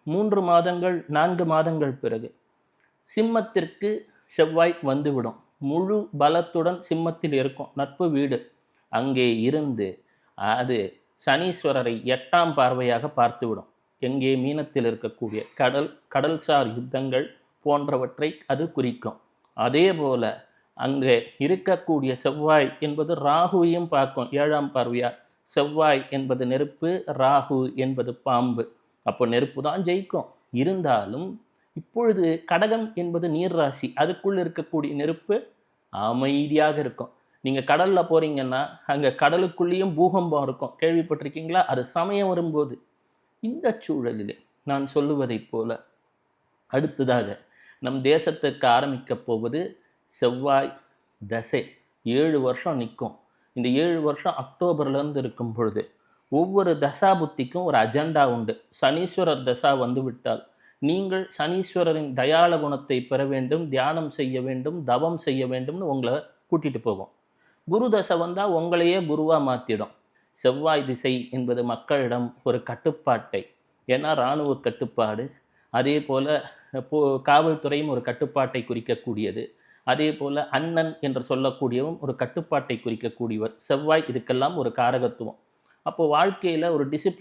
3 மாதங்கள் 4 மாதங்கள் பிறகு சிம்மத்திற்கு செவ்வாய் வந்துவிடும். முழு பலத்துடன் சிம்மத்தில் இருக்கும், நட்பு வீடு. அங்கே இருந்து அது சனீஸ்வரரை 8ஆம் பார்வையாக பார்த்துவிடும். எங்கே? மீனத்தில் இருக்கக்கூடிய கடல்சார் யுத்தங்கள் போன்றவற்றை அது குறிக்கும். அதே போல அங்கே இருக்கக்கூடிய செவ்வாய் என்பது ராகுவையும் பார்க்கும் 7ஆம் பார்வையாக. செவ்வாய் என்பது நெருப்பு, ராகு என்பது பாம்பு. அப்போ நெருப்பு தான் ஜெயிக்கும். இருந்தாலும் இப்பொழுது கடகம் என்பது நீர் ராசி, அதுக்குள் இருக்கக்கூடிய நெருப்பு அமைதியாக இருக்கும். நீங்கள் கடலில் போகிறீங்கன்னா அங்கே கடலுக்குள்ளேயும் பூகம்பம் இருக்கும், கேள்விப்பட்டிருக்கீங்களா? அது சமயம் வரும்போது இந்த சூழலில் நான் சொல்லுவதைப் போல அடுத்ததாக நம் தேசத்துக்கு ஆரம்பிக்கப் போவது செவ்வாய் தசை. 7 வருஷம் நிற்கும். இந்த 7 வருஷம் அக்டோபர்லேருந்து இருக்கும் பொழுது ஒவ்வொரு தசாபுத்திக்கும் ஒரு அஜெண்டா உண்டு. சனீஸ்வரர் தசா வந்துவிட்டால் நீங்கள் சனீஸ்வரரின் தயாள குணத்தை பெற வேண்டும், தியானம் செய்ய வேண்டும், தவம் செய்ய வேண்டும்னு உங்களை கூட்டிகிட்டு போகும். குரு தசை வந்தால் உங்களையே குருவாக மாற்றிடும். செவ்வாய் திசை என்பது மக்களிடம் ஒரு கட்டுப்பாட்டை, ஏன்னா இராணுவ கட்டுப்பாடு, அதே போல் காவல்துறையும் ஒரு கட்டுப்பாட்டை குறிக்கக்கூடியது. அதே போல் அண்ணன் என்று சொல்லக்கூடியவும் ஒரு கட்டுப்பாட்டை குறிக்கக்கூடியவர். செவ்வாய் இதுக்கெல்லாம் ஒரு காரகத்துவம். அப்போது வாழ்க்கையில் ஒரு டிசிப்ளின்,